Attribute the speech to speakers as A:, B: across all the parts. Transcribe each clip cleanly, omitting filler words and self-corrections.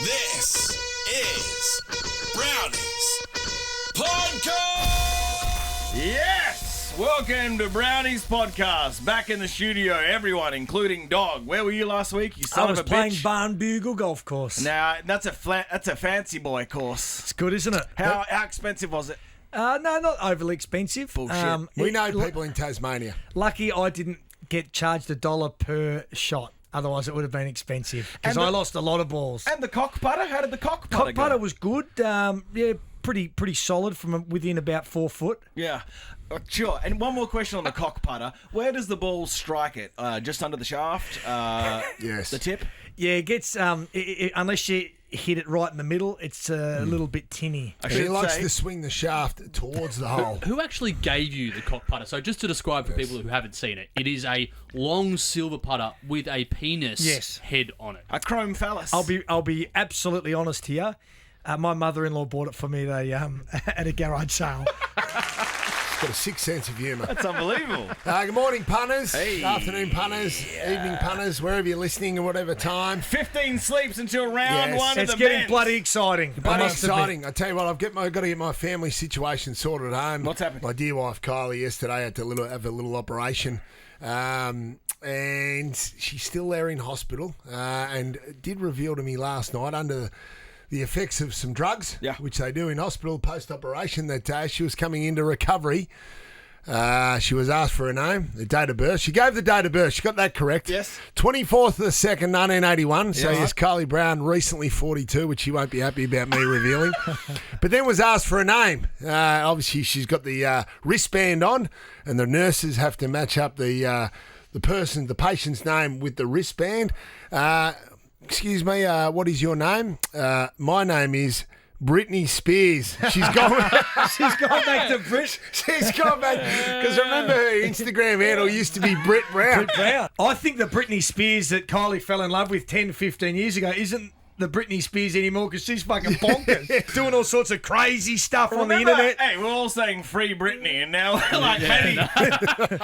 A: This is Brownie's Podcast!
B: Yes! Welcome to Brownie's Podcast. Back in the studio, everyone, including Dog. Where were you last week, you son
C: I was
B: of a
C: playing
B: bitch?
C: Barn Bugle Golf Course.
B: Now, that's a fancy boy course.
C: It's good, isn't it?
B: How expensive was it?
C: No, not overly expensive.
B: Bullshit.
D: We know people in Tasmania.
C: Lucky I didn't get charged $1 per shot. Otherwise, it would have been expensive because
B: And
C: I
B: the-
C: lost a lot of balls.
B: And the cock putter? How did the cock putter
C: Cock
B: go?
C: putter was good. Yeah, pretty solid from within about 4 foot.
B: Yeah. Sure. And one more question on the cock putter. Where does the ball strike it? Just under the shaft?
D: Yes.
B: The tip?
C: Yeah, it gets unless you hit it right in the middle, it's a little bit tinny.
B: I
D: He
B: should
D: likes
B: say.
D: to swing the shaft towards the hole.
E: Who actually gave you the cock putter? So just to describe for people who haven't seen it, it is a long silver putter with a penis
C: Yes.
E: head on it.
B: A chrome phallus.
C: I'll be absolutely honest here. My mother-in-law bought it for me at a garage sale.
D: Got a sick sense of humour.
B: That's unbelievable.
D: Good morning, punters.
B: Hey.
D: Afternoon, punters. Evening, punters. Wherever you're listening at whatever time.
B: 15 sleeps until round
D: Yes.
B: one of
C: It's
B: the
C: getting
B: men's.
C: bloody exciting.
D: Bloody
C: I must admit.
D: exciting. I tell you what, I've got to get my family situation sorted at home.
B: What's happened?
D: My dear wife Kylie yesterday had to have a little operation, and she's still there in hospital. And did reveal to me last night under the effects of some drugs,
B: Yeah.
D: which they do in hospital post-operation, that she was coming into recovery. She was asked for her name, the date of birth. She gave the date of birth. She got that correct.
B: Yes.
D: 24th of the 2nd, 1981. So
B: Yeah.
D: yes, Kylie Brown, recently 42, which she won't be happy about me revealing. But then was asked for a name. Obviously, she's got the wristband on, and the nurses have to match up the patient's name with the wristband. Excuse me, what is your name? My name is Britney Spears. She's gone.
C: She's gone back to Brit.
D: She's gone back because remember her Instagram handle used to be Brit Brown.
C: Brown. I think the Britney Spears that Kylie fell in love with 10, 15 years ago isn't the Britney Spears anymore because she's fucking bonkers. Doing all sorts of crazy stuff on the
B: Remember,
C: internet.
B: Hey, we're all saying free Britney, and now we're like,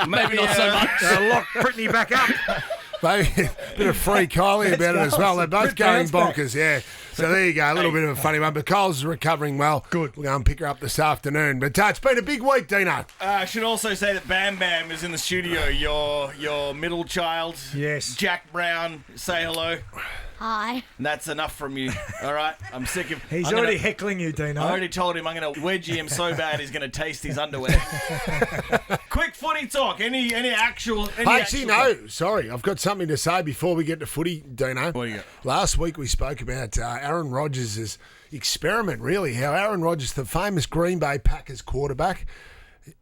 B: maybe
E: not so much.
C: Lock Britney back up.
D: Maybe a bit of free Kylie about it as well. They're both
C: Brit
D: going
C: Brown's back.
D: bonkers, yeah. So there you go, a little bit of a funny one. But Cole's recovering well.
C: Good.
D: We'll go and pick her up this afternoon. But it's been a big week, Dino.
B: I should also say that Bam Bam is in the studio. Your middle child.
C: Yes.
B: Jack Brown. Say hello.
F: Hi.
B: And that's enough from you. All right. I'm sick of.
C: He's
B: I'm
C: already
B: gonna-
C: heckling you, Dino.
B: I already told him I'm going to wedge him so bad he's going to taste his underwear. Quick footy talk. Any actual?
D: Actually, no. Sorry, I've got something to say before we get to footy, Dino.
B: What do you got?
D: Last week we spoke about Aaron Rodgers' experiment, really, how Aaron Rodgers, the famous Green Bay Packers quarterback,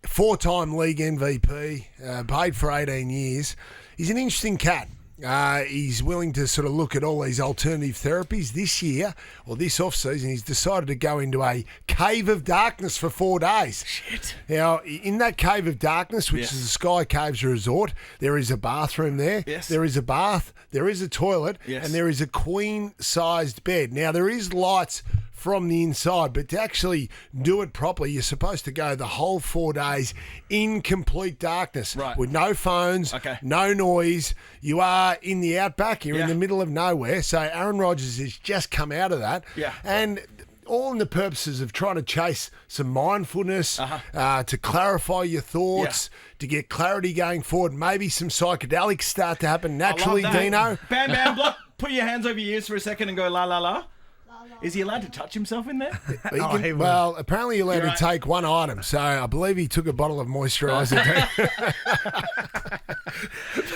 D: 4-time league MVP, paid for 18 years, he's an interesting cat. He's willing to sort of look at all these alternative therapies this year, or this off-season. He's decided to go into a cave of darkness for 4 days.
B: Shit.
D: Now, in that cave of darkness, which is the Sky Caves Resort, there is a bathroom there.
B: Yes.
D: There is a bath, there is a toilet,
B: Yes.
D: and there is a queen-sized bed. Now, there is lights from the inside, but to actually do it properly, you're supposed to go the whole 4 days in complete darkness,
B: Right.
D: with no phones,
B: Okay.
D: no noise. You are in the outback, you're in
B: Yeah.
D: the middle of nowhere. So Aaron Rodgers has just come out of that,
B: Yeah.
D: and all in the purposes of trying to chase some mindfulness, to clarify your thoughts, to get clarity going forward. Maybe some psychedelics start to happen naturally,
B: I love that.
D: Dino.
B: Bam Bam block. Put your hands over your ears for a second and go la la la. Is he allowed to touch himself in there?
D: He
C: Oh,
D: can-
C: he will.
D: well, apparently you're allowed
B: You're
D: to take one item, so I believe he took a bottle of moisturiser.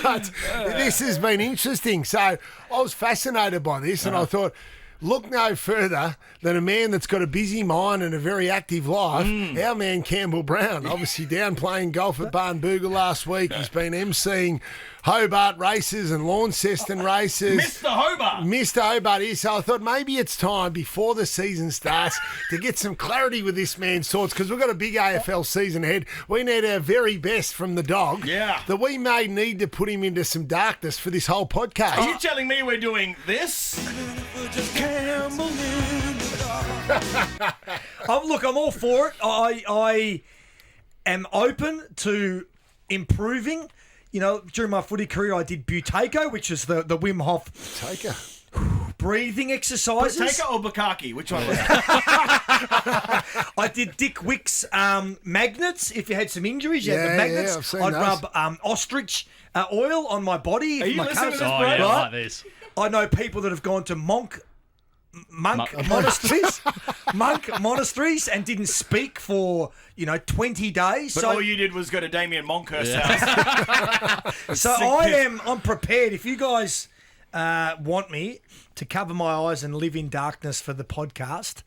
D: But this has been interesting. So I was fascinated by this, and I thought, look no further than a man that's got a busy mind and a very active life. Our man Campbell Brown, obviously down playing golf at Barn Bugle last week. He's been emceeing Hobart races and Launceston races.
B: Mr. Hobart.
D: Mr. Hobart is. So I thought maybe it's time before the season starts to get some clarity with this man's thoughts, because we've got a big AFL season ahead. We need our very best from the dog.
B: Yeah.
D: That we may need to put him into some darkness for this whole podcast.
B: Are you telling me we're doing this?
C: Look, I'm all for it. I am open to improving. You know, during my footy career, I did Buteyko, which is the Wim Hof
D: Taker.
C: breathing exercises.
B: Taker or Bukaki? Which one was it?
C: I did Dick Wick's magnets. If you had some injuries, you had the
D: Yeah,
C: magnets.
D: yeah, I've seen
C: I'd
D: those.
C: rub ostrich oil on my body.
B: Are you listening to this,
E: Oh,
B: bro?
E: yeah, I
C: Right?
E: like this.
C: I know people that have gone to monk monasteries, and didn't speak for 20 days.
B: But
C: so
B: all you did was go to Damien Monkhurst's house.
C: So I'm prepared. If you guys want me to cover my eyes and live in darkness for the podcast,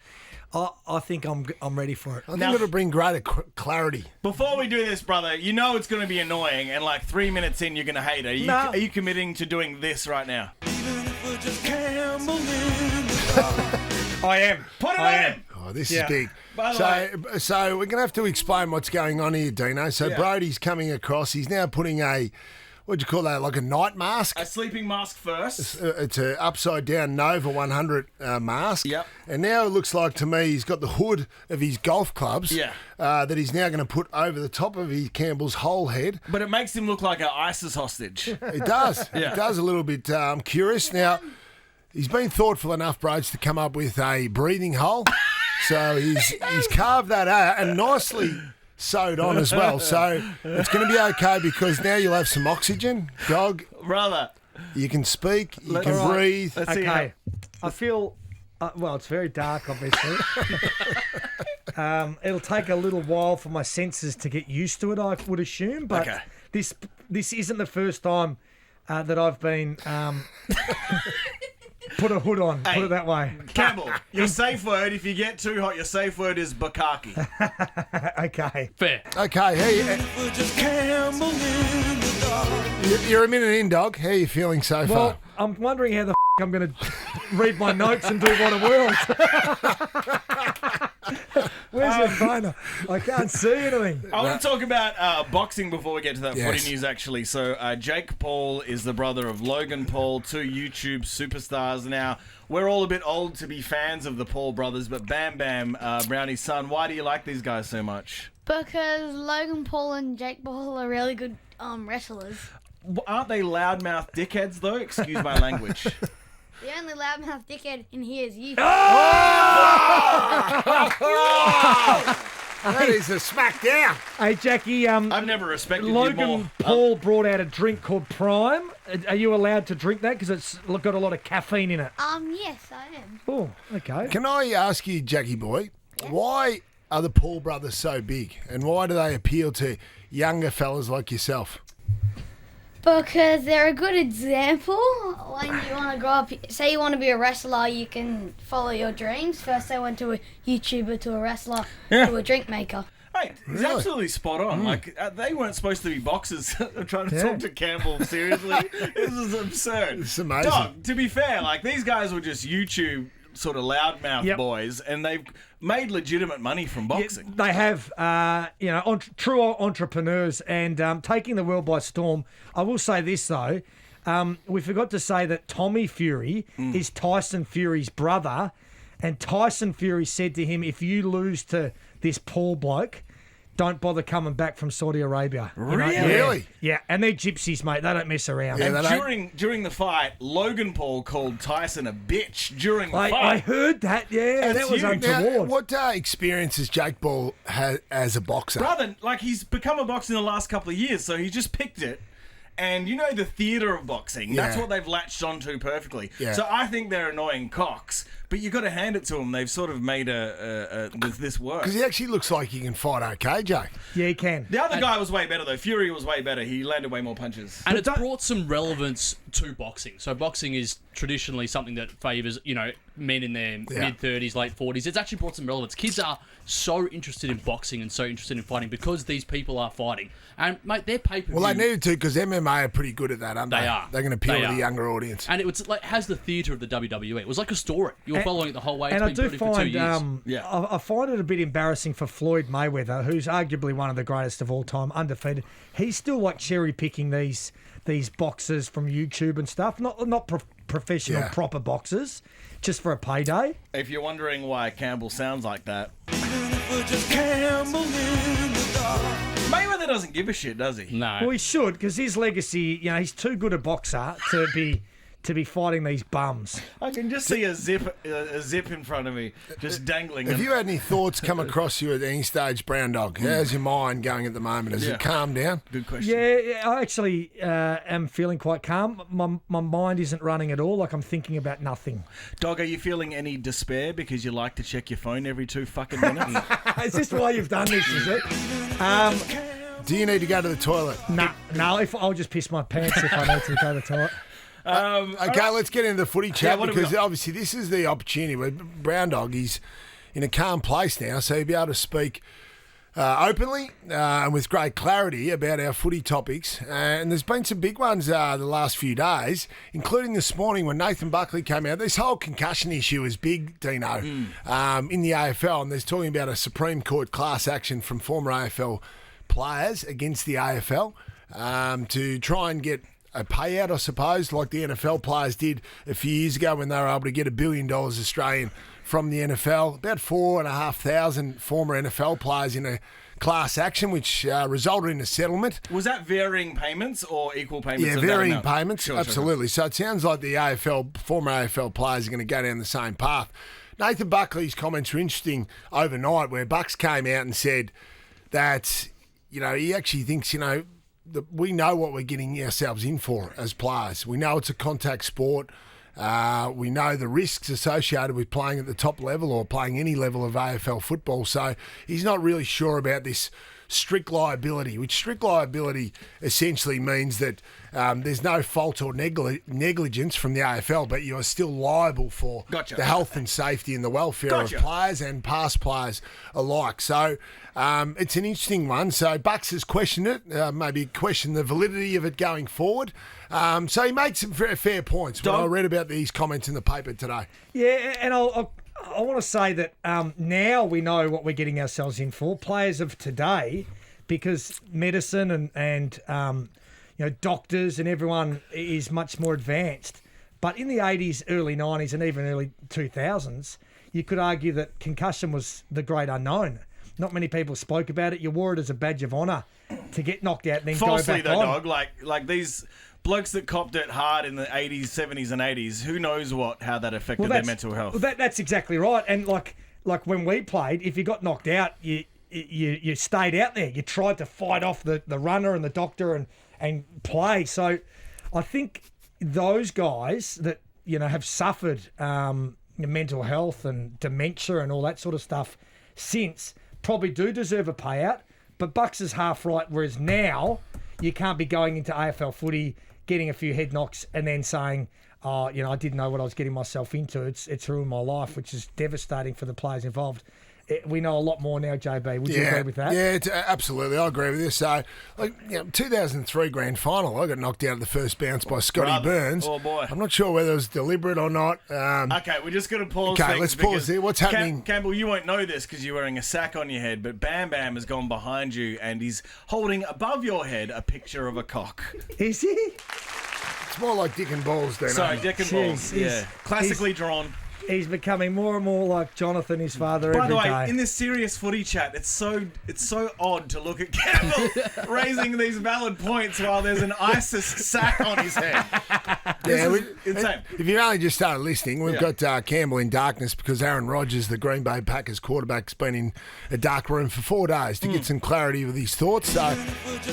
C: I think I'm ready for it.
D: I think it'll bring greater clarity.
B: Before we do this, brother, you know it's going to be annoying, and like 3 minutes in, you're going to hate it.
C: No.
B: Are you committing to doing this right now?
C: I am.
B: Put it
C: I
B: on
C: am.
B: him!
D: Oh, this
C: Yeah.
D: is big.
B: By the way-
D: So we're going to have to explain what's going on here, Dino. So
B: Yeah.
D: Brody's coming across. He's now putting what do you call that, like a night mask?
B: A sleeping mask first.
D: It's a upside down Nova 100 mask.
B: Yep.
D: And now it looks like to me he's got the hood of his golf clubs.
B: Yeah.
D: That he's now going to put over the top of his Campbell's whole head.
B: But it makes him look like an ISIS hostage.
D: It does.
B: Yeah.
D: It does a little bit. I'm curious now. He's been thoughtful enough, Broads, to come up with a breathing hole. So he's carved that out and nicely sewed on as well. So it's going to be okay because now you'll have some oxygen, dog.
B: Brother.
D: You can speak, you can
C: All right.
D: breathe.
B: Let's see
C: Okay. I feel. Well, it's very dark, obviously. It'll take a little while for my senses to get used to it, I would assume. But
B: Okay.
C: this isn't the first time that I've been put a hood on.
B: Hey.
C: Put it that way.
B: Campbell, your safe word, if you get too hot, your safe word is Bukaki.
C: Okay.
E: Fair.
D: Okay, hey, you're a minute in, dog. How are you feeling so
C: Well,
D: far?
C: I'm wondering how the I'm going to read my notes and do what a world. Where's your phone? I can't see anything.
B: I want to talk about boxing before we get to that
D: Yes.
B: footy news, actually. So, Jake Paul is the brother of Logan Paul, two YouTube superstars. Now, we're all a bit old to be fans of the Paul brothers, but Bam Bam, Brownie's son, why do you like these guys so much?
F: Because Logan Paul and Jake Paul are really good wrestlers.
B: Aren't they loudmouth dickheads, though? Excuse my language.
F: The only loudmouth dickhead in here is you.
D: That is a smack down.
C: Hey, Jackie,
B: I've never respected you
C: Logan
B: more.
C: Paul brought out a drink called Prime. Are you allowed to drink that? Because it's got a lot of caffeine in it.
F: Yes, I am.
C: Oh, okay.
D: Can I ask you, Jackie boy, why are the Paul brothers so big, and why do they appeal to younger fellas like yourself?
F: Because they're a good example when you want to grow up. Say you want to be a wrestler, you can follow your dreams. First, they went to a YouTuber, to a wrestler, to a drink maker.
B: Hey, he's
D: Really?
B: absolutely spot on. Like, they weren't supposed to be boxers. I'm trying to
C: Yeah.
B: talk to Campbell seriously. This is absurd.
D: It's amazing.
B: Dog, to be fair, like, these guys were just YouTube sort of loudmouth
C: Yep.
B: boys, and they've made legitimate money from boxing.
C: Yeah, they have, true entrepreneurs and taking the world by storm. I will say this, though. We forgot to say that Tommy Fury is Tyson Fury's brother, and Tyson Fury said to him, if you lose to this Paul bloke, don't bother coming back from Saudi Arabia. You know?
B: Really?
C: Yeah.
D: Really?
C: Yeah, and they're gypsies, mate. They don't mess around.
D: Yeah,
B: And
D: they don't-
B: during the fight, Logan Paul called Tyson a bitch during the
C: I
B: fight.
C: heard that, yeah.
B: That's
C: that was
B: huge.
C: untoward.
D: Now, what experience has Jake Paul had as a boxer?
B: Brother, like, he's become a boxer in the last couple of years, so he just picked it. And you know the theatre of boxing, that's
D: Yeah.
B: what they've latched onto perfectly.
D: Yeah.
B: So I think they're annoying cocks, but you got to hand it to them. They've sort of made this work.
D: Because he actually looks like he can fight okay, Jake.
C: Yeah, he can.
B: The other guy was way better though. Fury was way better. He landed way more punches.
E: And it's
C: don't-
E: brought some relevance to boxing. So boxing is traditionally something that favours, men in their mid-30s, late 40s. It's actually brought some relevance. Kids are so interested in boxing and so interested in fighting because these people are fighting. And, mate, their pay-per-view...
D: Well, they needed to because MMA are pretty good at that, aren't they?
E: They are.
D: They're going to appeal
E: They
D: to the
E: are.
D: younger audience.
E: And it was like has the theatre of the WWE. It was like a story. You were following it the whole way. It's
C: And I
E: been
C: do
E: building for 2 years.
C: find,
B: Yeah.
C: I find it a bit embarrassing for Floyd Mayweather, who's arguably one of the greatest of all time, undefeated. He's still like cherry picking these boxers from YouTube and stuff, not professional
D: Yeah.
C: proper boxers, just for a payday.
B: If you're wondering why Campbell sounds like that, Mayweather doesn't give a shit, does he?
E: No.
C: Well, he should, because his legacy, he's too good a boxer to be to be fighting these bums.
B: I can just see a zip in front of me, just dangling.
D: Have you had any thoughts come across you at any stage, Brown Dog? How's your mind going at the moment? Has it calmed down?
B: Good question.
C: Yeah, I actually am feeling quite calm. My mind isn't running at all. Like I'm thinking about nothing.
B: Dog, are you feeling any despair because you like to check your phone every 2 fucking minutes?
C: Is this why you've done this, is it?
D: Do you need to go to the toilet?
C: No, I'll just piss my pants if I need to go to the toilet.
D: Okay, let's get into the footy chat
B: what have we
D: because
B: got?
D: obviously this is the opportunity where Brown Dog is in a calm place now, so he'll be able to speak openly and with great clarity about our footy topics. And there's been some big ones the last few days, including this morning when Nathan Buckley came out. This whole concussion issue is big, Dino, in the AFL, and there's talking about a Supreme Court class action from former AFL players against the AFL to try and get a payout, I suppose, like the NFL players did a few years ago when they were able to get $1 billion Australian from the NFL. About 4,500 former NFL players in a class action, which resulted in a settlement.
B: Was that varying payments or equal payments?
D: Yeah,
B: of that
D: varying
B: amount?
D: payments,
B: Sure.
D: absolutely. So it sounds like the former AFL players are going to go down the same path. Nathan Buckley's comments were interesting overnight, where Bucks came out and said that, he actually thinks, we know what we're getting ourselves in for as players. We know it's a contact sport. We know the risks associated with playing at the top level or playing any level of AFL football. So he's not really sure about this strict liability, which strict liability essentially means that there's no fault or negligence from the AFL, but you are still liable for the health and safety and the welfare of players and past players alike. So it's an interesting one. So Bucks has questioned it, maybe questioned the validity of it going forward. So he made some fair points when I read about these comments in the paper today.
C: Yeah, and I want to say that now we know what we're getting ourselves in for. Players of today, because medicine and doctors and everyone is much more advanced. But in the 80s, early 90s, and even early 2000s, you could argue that concussion was the great unknown. Not many people spoke about it. You wore it as a badge of honour to get knocked out and then
B: Falsely,
C: go back
B: though,
C: on.
B: dog. Like these blokes that copped it hard in the 80s, 70s and 80s, who knows how that affected their mental health.
C: Well, that's exactly right. And like when we played, if you got knocked out, you stayed out there. You tried to fight off the runner and the doctor and play. So I think those guys that, have suffered mental health and dementia and all that sort of stuff since probably do deserve a payout. But Bucks is half right, whereas now you can't be going into AFL footy, getting a few head knocks and then saying, I didn't know what I was getting myself into. It's ruined my life, which is devastating for the players involved. We know a lot more now, JB. Would you agree with that?
D: Yeah, absolutely. I agree with this. So, 2003 grand final, I got knocked out of the first bounce by Scotty Burns.
B: Oh, boy.
D: I'm not sure whether it was deliberate or not.
B: Okay, we're just going to pause
D: Okay,
B: things
D: let's pause
B: because
D: there. What's happening?
B: Campbell, you won't know this because you're wearing a sack on your head, but Bam Bam has gone behind you and he's holding above your head a picture of a cock.
C: Is he?
D: It's more like Dick and Balls, then.
B: Sorry, Dick and Balls. Yeah. Classically drawn.
C: He's becoming more and more like Jonathan, his father,
B: By the
C: every
B: way,
C: day.
B: in this serious footy chat, it's so odd to look at Campbell raising these valid points while there's an ISIS sack on his head. Insane.
D: If you only just started listening, we've got Campbell in darkness because Aaron Rodgers, the Green Bay Packers quarterback, has been in a dark room for 4 days to get some clarity with his thoughts. So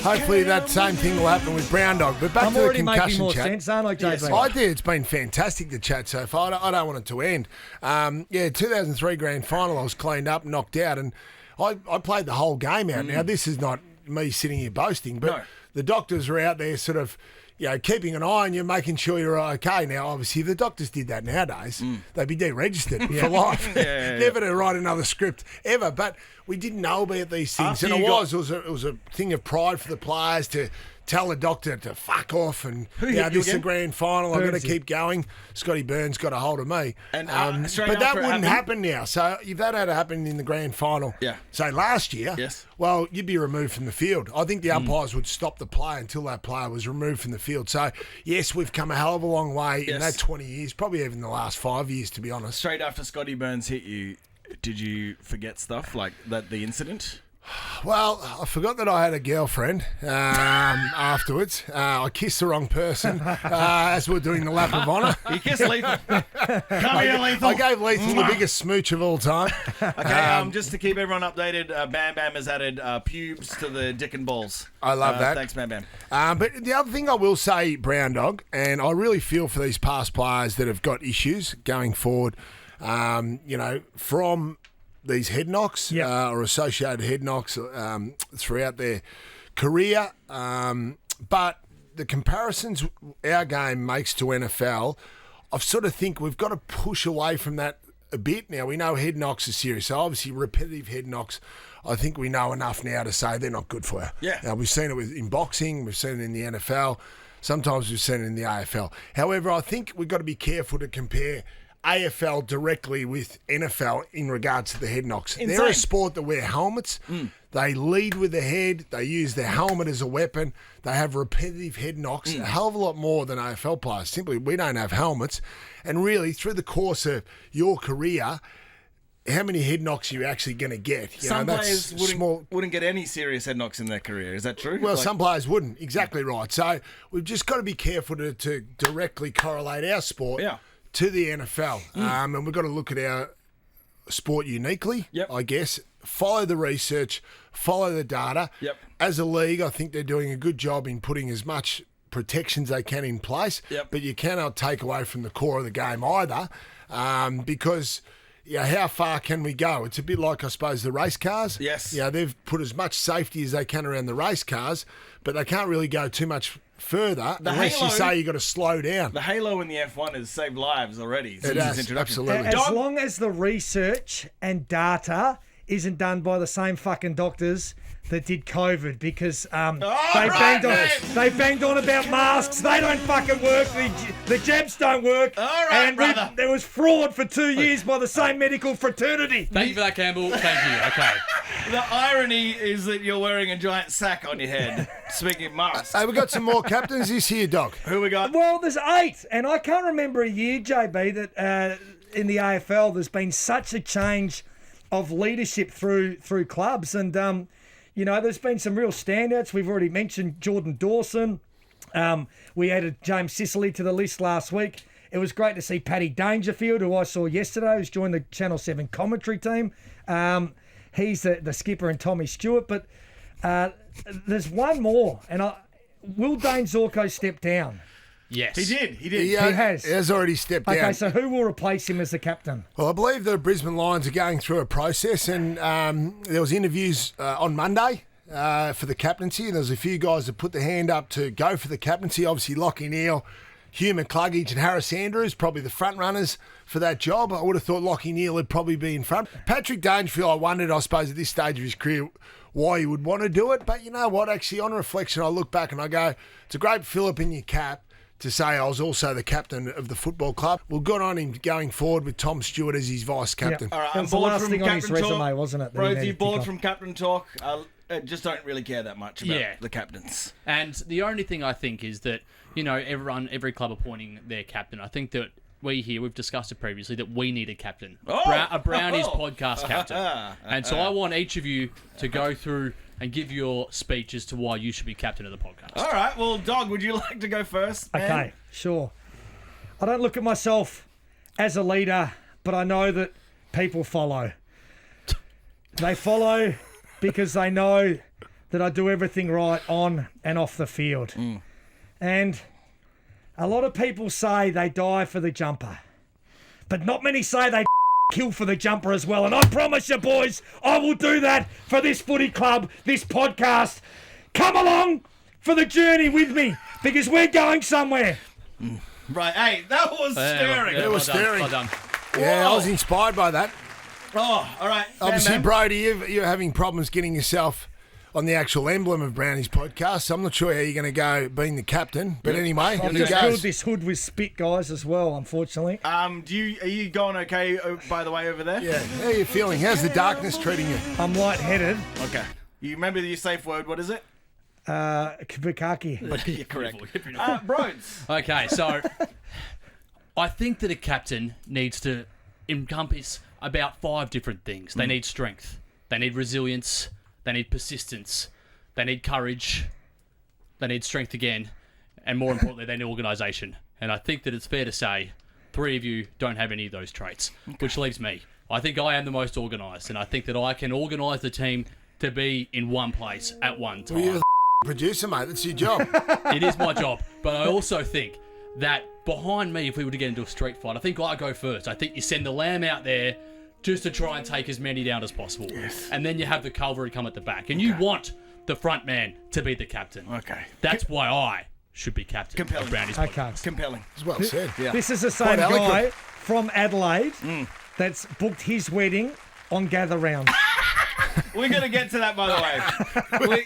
D: hopefully that same thing will happen with Brown Dog. But back
C: I'm
D: to the
C: already making
D: concussion
C: more
D: chat.
C: sense, aren't I, JB?
B: Yes,
D: I did. It's been fantastic, the chat so far. I don't want it to end. 2003 grand final, I was cleaned up, knocked out, and I played the whole game out. Now, this is not me sitting here boasting, but the doctors were out there sort of, keeping an eye on you, making sure you're okay. Now, obviously, if the doctors did that nowadays, they'd be deregistered for life. Never to write another script, ever. But we didn't know about these things.
B: After
D: And
B: you
D: it was a thing of pride for the players to tell the doctor to fuck off and
B: hit you
D: this is the
B: again?
D: grand final. I've got to
C: Burnsy.
D: keep going. Scotty Burns got a hold of me.
B: And, straight
D: but that
B: after it
D: wouldn't
B: happened-
D: happen now. So if that had happened in the grand final, say last year, well, you'd be removed from the field. I think the umpires would stop the play until that player was removed from the field. So yes, we've come a hell of a long way in that 20 years, probably even the last 5 years, to be honest.
B: Straight after Scotty Burns hit you, did you forget stuff like that? The incident?
D: Well, I forgot that I had a girlfriend afterwards. I kissed the wrong person as we were doing the lap of honour.
B: You kissed Lethal. Come here, Lethal.
D: I gave Lethal the biggest smooch of all time.
B: Okay, just to keep everyone updated, Bam Bam has added pubes to the dick and balls.
D: I love that.
B: Thanks, Bam Bam.
D: But the other thing I will say, Brown Dog, and I really feel for these past players that have got issues going forward, from these head knocks or associated head knocks throughout their career. But the comparisons our game makes to NFL, I sort of think we've got to push away from that a bit. Now, we know head knocks are serious. So obviously, repetitive head knocks, I think we know enough now to say they're not good for you.
B: Yeah.
D: Now, we've seen it in boxing. We've seen it in the NFL. Sometimes we've seen it in the AFL. However, I think we've got to be careful to compare AFL directly with NFL in regards to the head knocks.
B: Insane.
D: They're a sport that wear helmets. They lead with the head. They use their helmet as a weapon. They have repetitive head knocks, a hell of a lot more than AFL players. Simply, we don't have helmets. And really, through the course of your career, how many head knocks are you actually going to get?
B: Some players wouldn't get any serious head knocks in their career. Is that true?
D: Well, some players wouldn't. Exactly right. So we've just got to be careful to directly correlate our sport to the NFL. And we've got to look at our sport uniquely, I guess. Follow the research, follow the data. As a league, I think they're doing a good job in putting as much protections they can in place, but you cannot take away from the core of the game either, because how far can we go? It's a bit like, I suppose, the race cars.
B: Yes.
D: They've put as much safety as they can around the race cars, but they can't really go too much further unless you say you've got to slow down.
B: The halo in the F1 has saved lives already since its introduction.
D: Absolutely.
C: As long as the research and data isn't done by the same fucking doctors that did COVID, because they banged on about masks. They don't fucking work. The jabs don't work.
B: All right,
C: there was fraud for 2 years by the same medical fraternity.
E: Thank you for that, Campbell. Thank you. Okay.
B: The irony is that you're wearing a giant sack on your head. Speaking of masks.
D: Hey, we got some more captains this year, Doc.
B: Who we got?
C: Well, there's 8, and I can't remember a year, JB, that in the AFL there's been such a change of leadership through clubs, and there's been some real standouts. We've already mentioned Jordan Dawson. We added James Sicily to the list last week. It was great to see Paddy Dangerfield, who I saw yesterday, who's joined the Channel 7 commentary team. He's the skipper, and Tommy Stewart. But there's one more, and will Dane Zorko step down?
E: Yes.
B: He did.
D: He has. He has already stepped down.
C: Okay, so who will replace him as the captain?
D: Well, I believe the Brisbane Lions are going through a process, and there was interviews on Monday for the captaincy, and there was a few guys that put their hand up to go for the captaincy. Obviously, Lachie Neale, Hugh McCluggage and Harris Andrews, probably the front runners for that job. I would have thought Lachie Neale would probably be in front. Patrick Dangerfield, I wondered, I suppose, at this stage of his career, why he would want to do it. But you know what? Actually, on reflection, I look back and I go, it's a great fill-up in your cap to say I was also the captain of the football club. Well, good on him going forward with Tom Stewart as his vice captain.
C: Yep.
B: All right,
C: That
B: I'm
C: was the
B: bored
C: last
B: from
C: thing on his
B: captain
C: resume,
B: talk.
C: wasn't it?
B: Rosie, bored from captain talk. I just don't really care that much about
E: Yeah.
B: the captains.
E: And the only thing I think is that, every club appointing their captain. I think that we've discussed it previously, that we need a captain. A Brownies podcast captain. And so I want each of you to go through and give your speech as to why you should be captain of the podcast.
B: All right, well, Dog, would you like to go first, man?
C: Okay, sure. I don't look at myself as a leader, but I know that people follow. They follow because they know that I do everything right on and off the field. And a lot of people say they die for the jumper, but not many say they kill for the jumper as well. And I promise you, boys, I will do that for this footy club, this podcast. Come along for the journey with me, because we're going somewhere.
B: Right, hey, that was stirring.
D: It was stirring.
E: Well done.
D: Yeah,
B: Whoa.
D: I was inspired by that.
B: Oh, all right.
D: Obviously,
B: Bam,
D: Brody, you're having problems getting yourself on the actual emblem of Brownie's podcast. So I'm not sure how you're going to go being the captain. But anyway,
C: I've
D: here
C: just
D: goes.
C: filled this hood with spit, guys, as well, unfortunately.
B: are you going okay, by the way, over there?
D: Yeah, how are you feeling? How's the darkness treating you?
C: I'm lightheaded.
B: Okay. You remember your safe word, what is it?
C: Bukaki.
B: You're correct.
E: Beautiful.
B: Broads.
E: Okay, so I think that a captain needs to encompass about 5 different things. They need strength, they need resilience, They need persistence. They need courage. They need strength again. And more importantly, they need organisation. And I think that it's fair to say 3 of you don't have any of those traits, which leaves me. I think I am the most organised, and I think that I can organise the team to be in one place at one time.
D: Well, you're the producer, mate. That's your job.
E: It is my job. But I also think that behind me, if we were to get into a street fight, I think I go first. I think you send the lamb out there just to try and take as many down as possible.
B: Yes.
E: And then you have the cavalry come at the back. And you want the front man to be the captain.
B: Okay.
E: That's why I should be captain
B: Compelling.
E: of Brownie's
C: Okay.
E: podcast.
B: Compelling.
D: It's well said.
B: Yeah.
C: This is the same
D: Quite eloquent.
C: guy from Adelaide that's booked his wedding on Gather Round.
B: We're going to get to that, by the way.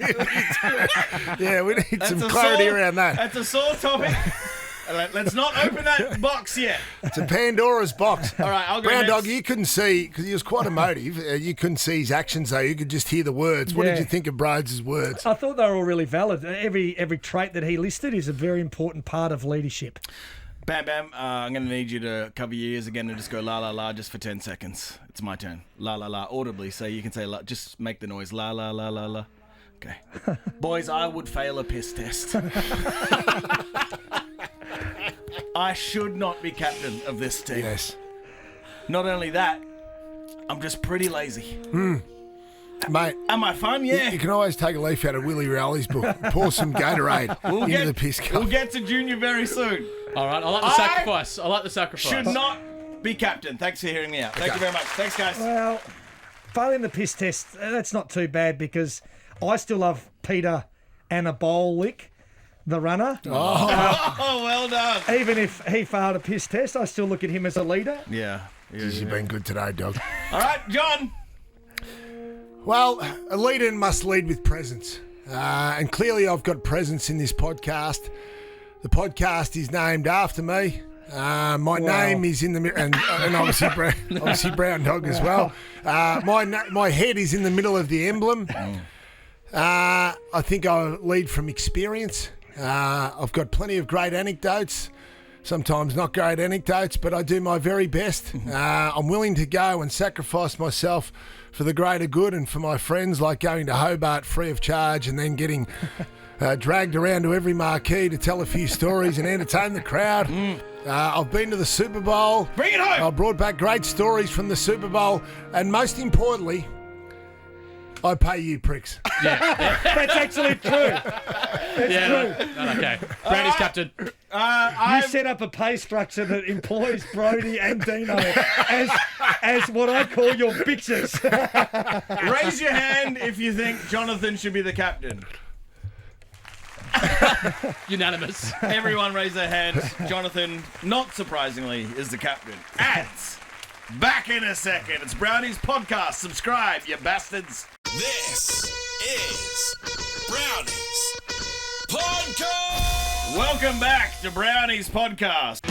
D: Yeah, we need
B: That's
D: some
B: a
D: clarity
B: sore-
D: around that.
B: That's a sore topic. Let's not open that box yet.
D: It's a Pandora's box.
B: All right, I'll go
D: Brown
B: next.
D: Dog, you couldn't see, because he was quite emotive, you couldn't see his actions, though. You could just hear the words. What
C: Yeah.
D: did you think of Broads' words?
C: I thought they were all really valid. Every trait that he listed is a very important part of leadership.
B: Bam Bam, I'm going to need you to cover your ears again and just go la la la just for 10 seconds. It's my turn. La la la, audibly. So you can say, la, just make the noise. La la la la la. Okay. Boys, I would fail a piss test. I should not be captain of this team.
D: Yes.
B: Not only that, I'm just pretty lazy.
D: Mate,
B: Am I fun? Yeah.
D: you can always take a leaf out of Willie Rowley's book. Pour some Gatorade into the piss cup.
B: We'll get to Junior very soon.
E: All right, I like the sacrifice. I like the sacrifice.
B: Should not be captain. Thanks for hearing me out. Thank you very much. Thanks, guys.
C: Well, failing the piss test, that's not too bad because I still love Peter Anabolic, the runner.
B: Oh, well done.
C: Even if he failed a piss test, I still look at him as a leader.
B: Yeah.
D: You've been good today, dog.
B: All right, John.
D: Well, a leader must lead with presence. And clearly I've got presence in this podcast. The podcast is named after me. My name is in the middle, and obviously Brown Dog as well. My head is in the middle of the emblem. I think I lead from experience. I've got plenty of great anecdotes. Sometimes not great anecdotes, but I do my very best. I'm willing to go and sacrifice myself for the greater good and for my friends, like going to Hobart free of charge and then getting dragged around to every marquee to tell a few stories and entertain the crowd. I've been to the Super Bowl.
B: Bring it home.
D: I brought back great stories from the Super Bowl. And most importantly, I pay you pricks.
C: That's actually true.
E: Okay. Brownie's captain.
C: You set up a pay structure that employs Brody and Dino as what I call your bitches.
B: Raise your hand if you think Jonathan should be the captain.
E: Unanimous.
B: Everyone raise their hands. Jonathan, not surprisingly, is the captain. Ads. Back in a second. It's Brownie's podcast. Subscribe, you bastards.
A: This is Brownie's Podcast.
B: Welcome back to Brownie's podcast.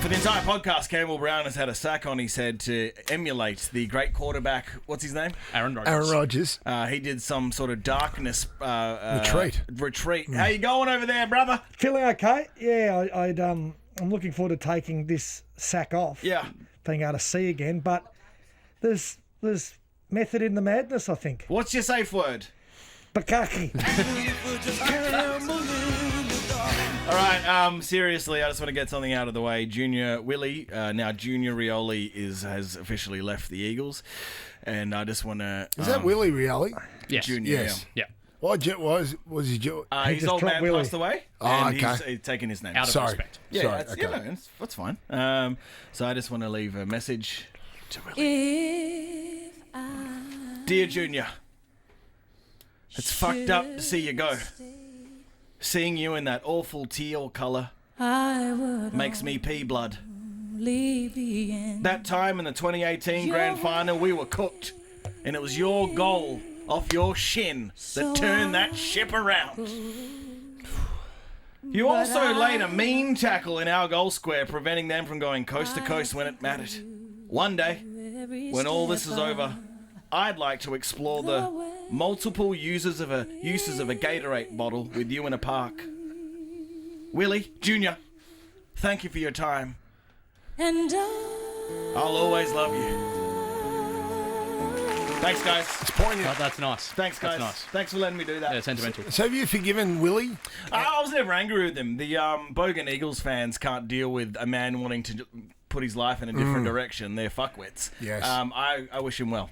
B: For the entire podcast, Campbell Brown has had a sack on his head to emulate the great quarterback. What's his name?
E: Aaron Rodgers.
D: Aaron Rodgers.
B: He did some sort of darkness retreat.
D: Mm.
B: How you going over there, brother?
C: Feeling okay? Yeah, I'm looking forward to taking this sack off.
B: Yeah.
C: Being able to see again, but there's method in the madness, I think.
B: What's your safe word?
C: Bakaki.
B: All right, seriously, I just want to get something out of the way. Junior Willie, now Junior Rioli, has officially left the Eagles, and I just want to...
D: Is that Willie Rioli?
E: Yes.
B: Junior,
D: Yes.
E: Yeah.
D: Why was he?
B: his
C: just
B: old
C: dropped
B: man
C: Willie.
B: passed away,
D: Oh,
B: and
D: okay.
B: he's taken his name.
E: Out of
D: Sorry.
E: respect.
B: Yeah,
D: Sorry,
B: that's,
D: okay.
B: you know, that's fine. So I just want to leave a message to Willie. Dear Junior, it's fucked up to see you go. Seeing you in that awful teal colour makes me pee blood. That time in the 2018 Grand Final, we were cooked, and it was your goal off your shin that turned that ship around. You also laid a mean tackle in our goal square, preventing them from going coast to coast when it mattered. One day, when all this is over, I'd like to explore the multiple uses of a Gatorade bottle with you in a park. Willie, Junior, thank you for your time.
G: And
B: I'll always love you. Thanks, guys.
D: It's poignant.
E: Oh, that's nice.
B: Thanks, guys.
E: That's nice.
B: Thanks for letting me do that.
E: Yeah, sentimental.
D: So have you forgiven Willie?
B: I was never angry with him. The Bogan Eagles fans can't deal with a man wanting to put his life in a different direction. They're fuckwits.
D: Yes.
B: I wish him well.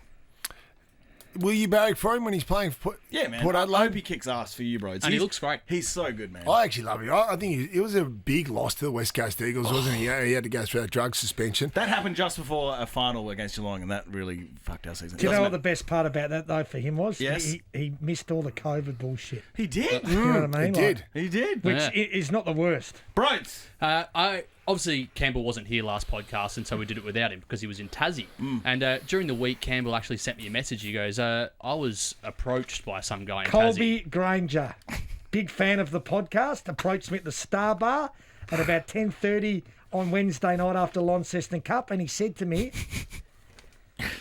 D: Will you barrack for him when he's playing for
B: Yeah, man.
D: Port
B: I
D: Adelaide?
B: hope he kicks ass for you, bro.
E: And he looks great.
B: He's so good, man.
D: I actually love him. I think it was a big loss to the West Coast Eagles, wasn't he? He had to go through that drug suspension.
B: That happened just before a final against Geelong, and that really fucked our season.
C: Do you know
B: Doesn't
C: what the
B: it?
C: best part about that, though, for him was?
B: Yes.
C: He missed all the COVID bullshit.
B: He did.
C: You know what I mean?
D: He did.
B: He did.
C: Which
E: Yeah.
C: is not the worst.
B: Broads.
E: Obviously, Campbell wasn't here last podcast, and so we did it without him because he was in Tassie. And during the week, Campbell actually sent me a message. He goes, I was approached by some guy in Tassie.
C: Colby Granger, big fan of the podcast, approached me at the Star Bar at about 10:30 on Wednesday night after Launceston Cup, and he said to me,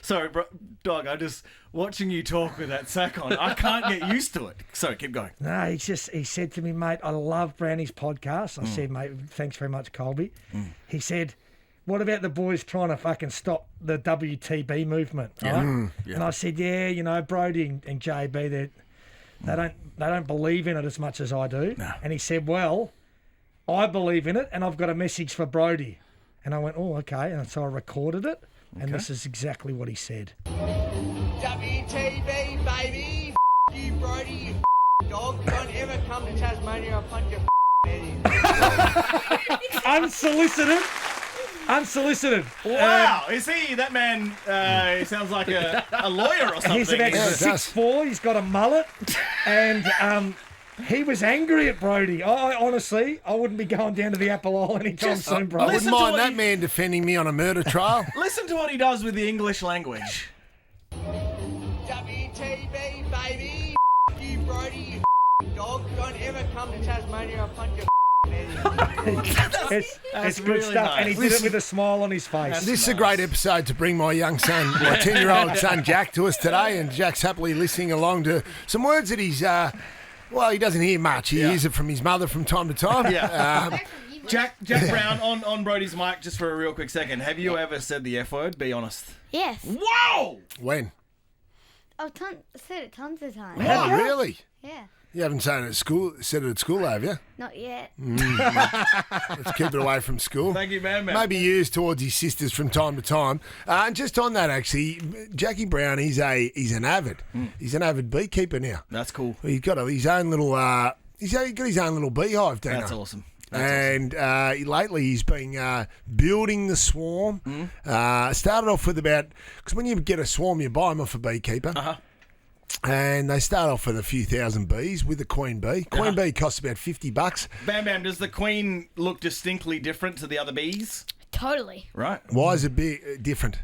B: Sorry, bro, dog. I'm just watching you talk with that sack on. I can't get used to it. Sorry, keep going.
C: no, he said to me, mate, I love Brownie's podcast. I said, mate, thanks very much, Colby. He said, what about the boys trying to fucking stop the WTB movement? Right?
B: Yeah.
C: And I said, yeah, you know, Brody and JB, they don't believe in it as much as I do.
B: No.
C: And he said, well, I believe in it, and I've got a message for Brody. And I went, oh, okay. And so I recorded it, and this is exactly what he said.
G: WTB, baby. You, Brody, you dog. Don't ever come to Tasmania. I'll punch your head in.
C: Unsolicited.
B: Wow, is he that man? He sounds like a lawyer or something.
C: He's about
D: Yeah, it does.
C: 6'4", he's got a mullet, and he was angry at Brody. I honestly, I wouldn't be going down to the Apple Isle anytime soon,
D: I
C: bro.
B: listen
D: wouldn't
B: to
D: mind
B: what
D: that
B: he-
D: man defending me on a murder trial.
B: Listen to what he does with the English language.
G: WTB, baby. You, Brody, you dog. Don't ever come to Tasmania. I'll punch your head in.
C: It's good
B: really
C: stuff,
B: nice.
C: and he did it with a smile on his face.
D: This is a great episode to bring my young son, my 10-year-old son Jack, to us today, and Jack's happily listening along to some words that he's, well, he doesn't hear much. He hears it from his mother from time to time.
B: Yeah. Jack Brown, on Brody's mic, just for a real quick second. Have you ever said the F word? Be honest.
F: Yes.
B: Whoa!
D: When?
F: I've said it tons of times.
D: Oh, really?
F: Yeah.
D: You haven't said it at school, have you?
F: Not yet.
D: Let's keep it away from school.
B: Thank you, man.
D: Maybe used towards his sisters from time to time. And just on that, actually, Jackie Brown, he's an avid beekeeper now.
B: That's cool.
D: He's got his own little he's got his own little beehive down
B: That's
D: there.
B: awesome.
D: And lately he's been building the swarm. Started off with because when you get a swarm, you buy them off a beekeeper.
B: Uh-huh.
D: And they start off with a few thousand bees with the queen bee. Queen bee costs about $50.
B: Bam Bam, does the queen look distinctly different to the other bees?
F: Totally.
B: Right.
D: Why is it different?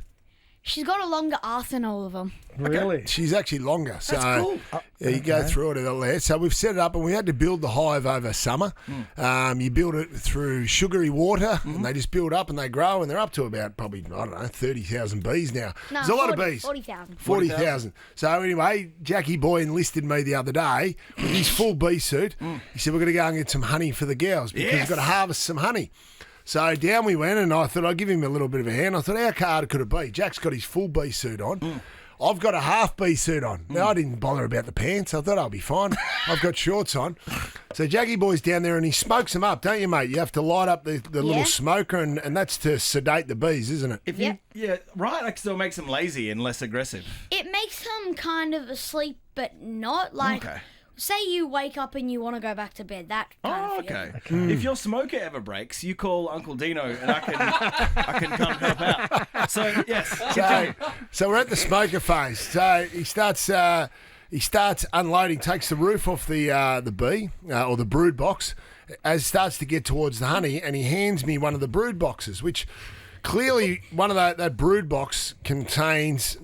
F: She's got a longer arse than all of them.
C: Really?
D: She's actually longer. So
B: That's cool.
D: yeah, you go through it all there. So we've set it up and we had to build the hive over summer. You build it through sugary water and they just build up and they grow and they're up to about probably, I don't know, 30,000 bees now.
F: No,
D: There's a lot of bees.
F: 40,000.
D: 40,000. So anyway, Jackie Boy enlisted me the other day with his full bee suit. He said, we're going to go and get some honey for the girls because
B: Yes.
D: we've got to harvest some honey. So down we went, and I thought I'd give him a little bit of a hand. I thought, how hard could it be? Jack's got his full bee suit on. I've got a half bee suit on. Now, I didn't bother about the pants. I thought I'll be fine. I've got shorts on. So Jackie Boy's down there, and he smokes them up, don't you, mate? You have to light up the little smoker, and that's to sedate the bees, isn't it?
B: Yeah, right. Like, so it makes them lazy and less aggressive.
F: It makes them kind of asleep, but not like.
B: Okay.
F: Say you wake up and you want to go back to bed. That kind
B: Oh,
F: of feeling.
B: okay. If your smoker ever breaks, you call Uncle Dino and I can come help out. So yes.
D: So we're at the smoker phase. So he starts unloading, takes the roof off the bee or the brood box, as starts to get towards the honey, and he hands me one of the brood boxes, which clearly one of that brood box contains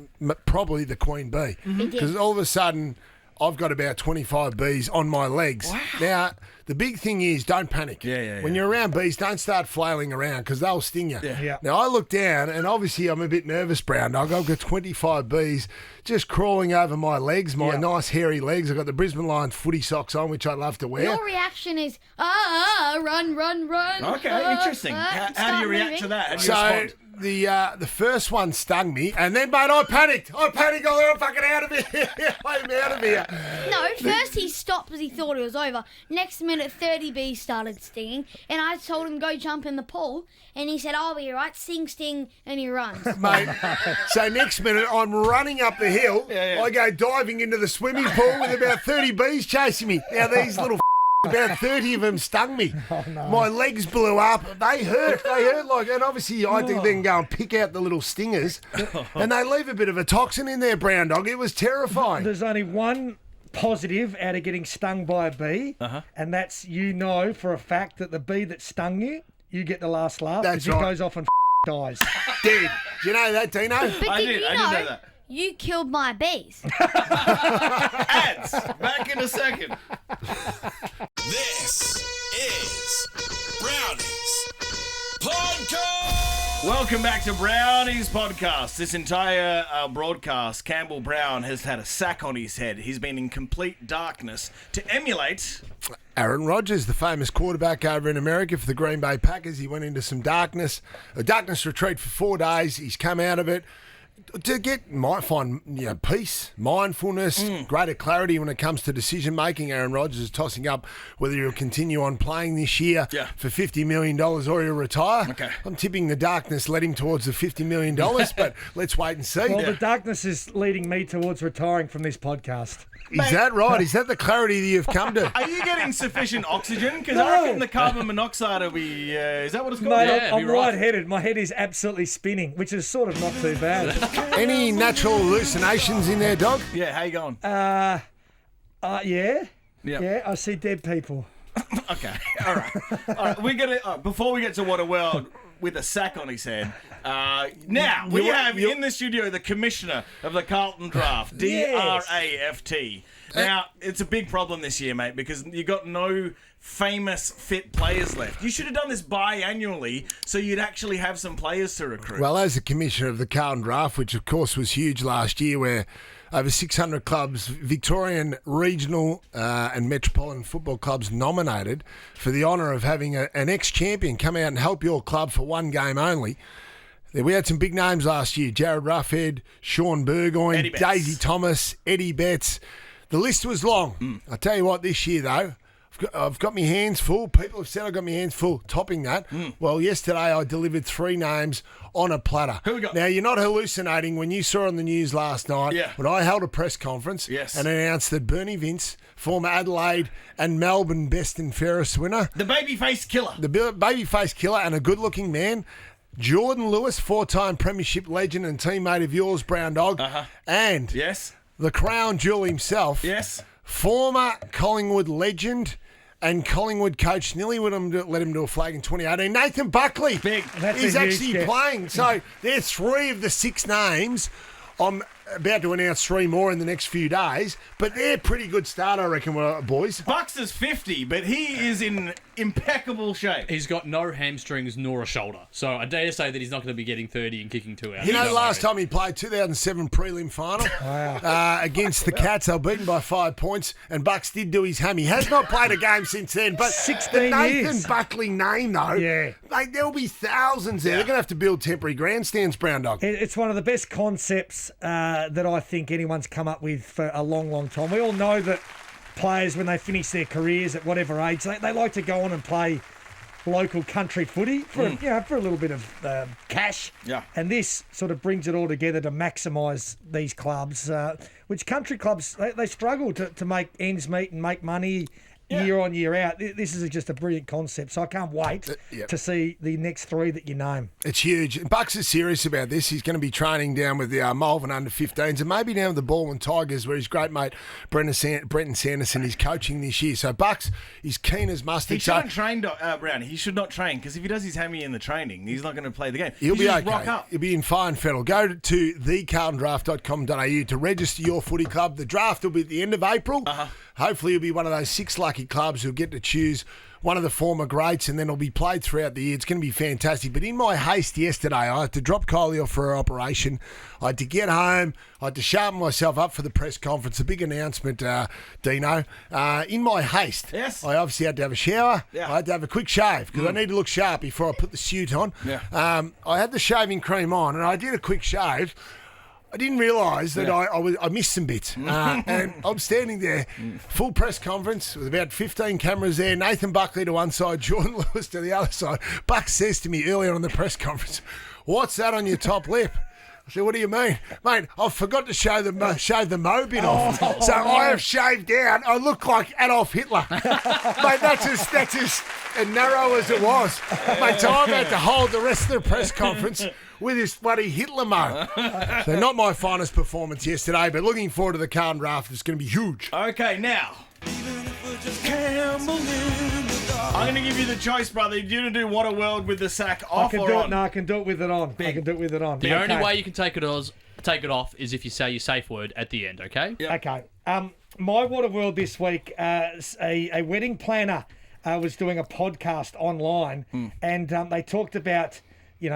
D: probably the queen bee, because all of a sudden I've got about 25 bees on my legs. Wow. Now, the big thing is don't panic.
B: Yeah.
D: When you're around bees, don't start flailing around because they'll sting you.
C: Yeah.
D: Now, I look down and obviously I'm a bit nervous, Brown Dog. I've got 25 bees just crawling over my legs, my nice hairy legs. I've got the Brisbane Lions footy socks on, which I love to wear.
F: Your reaction is run.
B: Okay, interesting. How do you react to that? How do you respond?
D: the first one stung me, and then, mate, I panicked. I'm fucking out of here. I'm out of here.
F: No, first he stopped as he thought it was over. Next minute, 30 bees started stinging, and I told him go jump in the pool, and he said, I'll be right, sting, sting, and he runs.
D: Mate, so next minute, I'm running up the hill.
B: Yeah.
D: I go diving into the swimming pool with about 30 bees chasing me. Now, these little about 30 of them stung me. Oh, no. My legs blew up. They hurt. And obviously I had to then go and pick out the little stingers, and they leave a bit of a toxin in there, brown dog. It was terrifying.
C: There's only one positive out of getting stung by a bee, and that's for a fact that the bee that stung you, you get the last laugh.
D: That's
C: it
D: right.
C: goes off and dies.
D: Dead. Do you know that, Dino?
F: But
B: I didn't know that.
F: You killed my bees.
B: Ads. Back in a second.
A: This is Brownie's Podcast.
B: Welcome back to Brownie's Podcast. This entire broadcast, Campbell Brown has had a sack on his head. He's been in complete darkness to emulate
D: Aaron Rodgers, the famous quarterback over in America for the Green Bay Packers. He went into some darkness, a darkness retreat for 4 days. He's come out of it to find peace, mindfulness, greater clarity when it comes to decision making. Aaron Rodgers is tossing up whether he'll continue on playing this year for $50 million or he'll retire.
B: Okay.
D: I'm tipping the darkness led him towards the $50 million, but let's wait and see.
C: Well, the darkness is leading me towards retiring from this podcast.
D: Is that right? Is that the clarity that you've come to?
B: Are you getting sufficient oxygen? Because I reckon the carbon monoxide will be... is that what it's called?
C: Mate,
E: Yeah,
C: I'm
E: you're right.
C: lightheaded. My head is absolutely spinning, which is sort of not too bad.
D: Any natural hallucinations in there, dog?
B: Yeah, how you going?
C: Yeah.
B: Yep.
C: Yeah, I see dead people.
B: Okay, all right. We're gonna before we get to what a world with a sack on his head. Now we have in the studio the commissioner of the Carlton Draft, DRAFT. Now it's a big problem this year, mate, because you got no famous fit players left. You should have done this biannually so you'd actually have some players to recruit.
D: Well, as the commissioner of the Carlton Draft, which of course was huge last year, where over 600 clubs, Victorian, regional and metropolitan football clubs nominated for the honour of having an ex-champion come out and help your club for one game only. We had some big names last year. Jared Ruffhead, Sean Burgoyne, Daisy Thomas, Eddie Betts. The list was long. I tell you what, this year, though, I've got my hands full. People have said I've got my hands full. Topping that, well, yesterday I delivered 3 names on a platter.
B: Who we got?
D: Now, you're not hallucinating when you saw on the news last night when I held a press conference and announced that Bernie Vince, former Adelaide and Melbourne best and fairest winner.
B: The babyface killer.
D: The babyface killer and a good-looking man. Jordan Lewis, 4-time premiership legend and teammate of yours, Brown Dog. And the crown jewel himself. Former Collingwood legend and Collingwood coach, nearly let him do a flag in 2018. Nathan Buckley is actually playing. So there's 3 of the 6 names. I'm about to announce 3 more in the next few days, but they're pretty good start, I reckon, boys.
B: Bucks is 50, but he is in impeccable shape.
E: He's got no hamstrings nor a shoulder. So I dare say that he's not going to be getting 30 and kicking 2 out.
D: You know, last time he played, 2007 prelim final against the Cats, they were beaten by 5 points, and Bucks did do his hammy. Has not played a game since then, but
C: 16
D: the Nathan
C: years.
D: Buckley name, though, mate, there'll be thousands there. They're going to have to build temporary grandstands, Brown Dog.
C: It's one of the best concepts that I think anyone's come up with for a long, long time. We all know that players, when they finish their careers at whatever age, they like to go on and play local country footy for for a little bit of cash. And this sort of brings it all together to maximise these clubs, which country clubs, they struggle to make ends meet and make money year on, year out. This is just a brilliant concept, so I can't wait to see the next 3 that you name.
D: It's huge. Bucks is serious about this. He's going to be training down with the Malvern under-15s and maybe down with the Baldwin Tigers, where his great mate Brenton Sanderson is coaching this year. So Bucks is keen as mustard.
B: He shouldn't train, Brown. He should not train, because if he does his hammy in the training, he's not going to play the game.
D: He'll be okay.
B: Rock up.
D: He'll be in fine fettle. Go to thecarltondraft.com.au to register your footy club. The draft will be at the end of April. hopefully you'll be one of those 6 lucky clubs who'll get to choose one of the former greats, and then it'll be played throughout the year. It's going to be fantastic. But in my haste yesterday, I had to drop Kylie off for her operation. I had to get home. I had to sharpen myself up for the press conference. A big announcement, Dino. In my haste,
B: Yes.
D: I obviously had to have a shower.
B: Yeah.
D: I had to have a quick shave because I need to look sharp before I put the suit on.
B: Yeah.
D: I had the shaving cream on, and I did a quick shave. I didn't realise that I missed some bits. And I'm standing there, full press conference with about 15 cameras there, Nathan Buckley to one side, Jordan Lewis to the other side. Buck says to me earlier on the press conference, "What's that on your top lip?" I said, "What do you mean?" "Mate, I forgot to shave the mo bit off. So I have shaved down. I look like Adolf Hitler." Mate, that's as narrow as it was. Mate, so I've had to hold the rest of the press conference with this bloody Hitler mo. So not my finest performance yesterday, but looking forward to the Carlton draft. It's going to be huge.
B: Okay, now. I'm going to give you the choice, brother. Do you want to do What a World with the sack off or on?
C: I can do it with it on. I can do it with it on.
E: The only way you can take it off is if you say your safe word at the end, okay?
B: Yep.
C: Okay. My What a World this week, a wedding planner was doing a podcast online, and they talked about,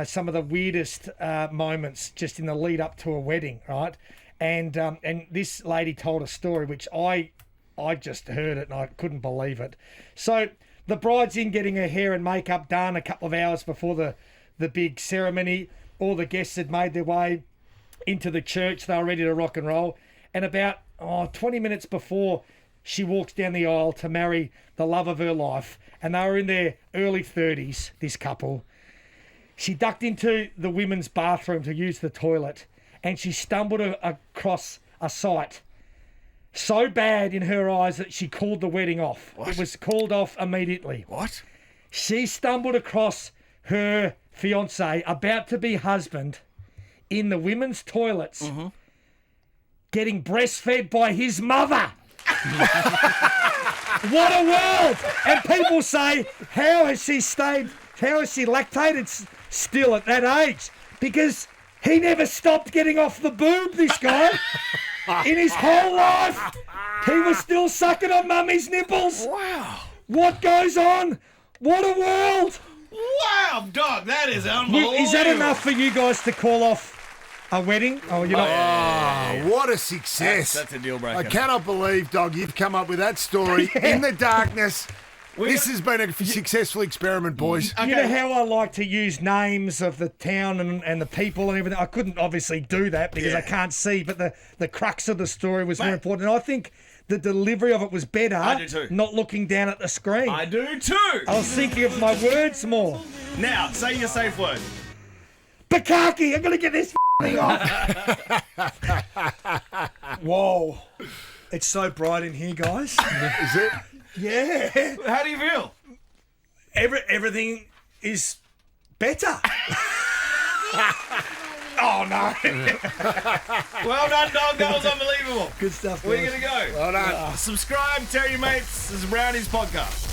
C: some of the weirdest moments just in the lead up to a wedding, right? And this lady told a story which I just heard it and I couldn't believe it. So the bride's in getting her hair and makeup done a couple of hours before the big ceremony. All the guests had made their way into the church. They were ready to rock and roll. And about 20 minutes before she walks down the aisle to marry the love of her life, and they were in their early 30s, this couple, she ducked into the women's bathroom to use the toilet, and she stumbled across a sight so bad in her eyes that she called the wedding off.
B: What?
C: It was called off immediately.
B: What?
C: She stumbled across her fiancé, about to be husband, in the women's toilets, getting breastfed by his mother. What a world! And people say, how has she lactated still at that age? Because he never stopped getting off the boob, this guy. In his whole life, he was still sucking on mummy's nipples.
B: Wow.
C: What goes on? What a world!
B: Wow, dog, that is unbelievable.
C: Is that enough for you guys to call off a wedding? Oh, you're not.
D: Oh, what a success.
B: That's a deal breaker.
D: I cannot believe, Dog, you've come up with that story in the darkness. This has been a successful experiment, boys.
C: You know how I like to use names of the town and the people and everything? I couldn't obviously do that because I can't see, but the crux of the story was more important. And I think the delivery of it was better.
B: I do too.
C: Not looking down at the screen.
B: I do too.
C: I was thinking of my words more.
B: Now, say your safe word.
C: Bukaki, I'm going to get this thing off. Whoa. It's so bright in here, guys.
D: Is it?
C: Yeah.
B: How do you feel?
C: Everything is better. Oh, no.
B: Well done, dog. That was unbelievable.
C: Good stuff,
B: Where are you
C: guys.
B: going to go?
D: Well done.
B: Subscribe, tell your mates. This is Brownie's podcast.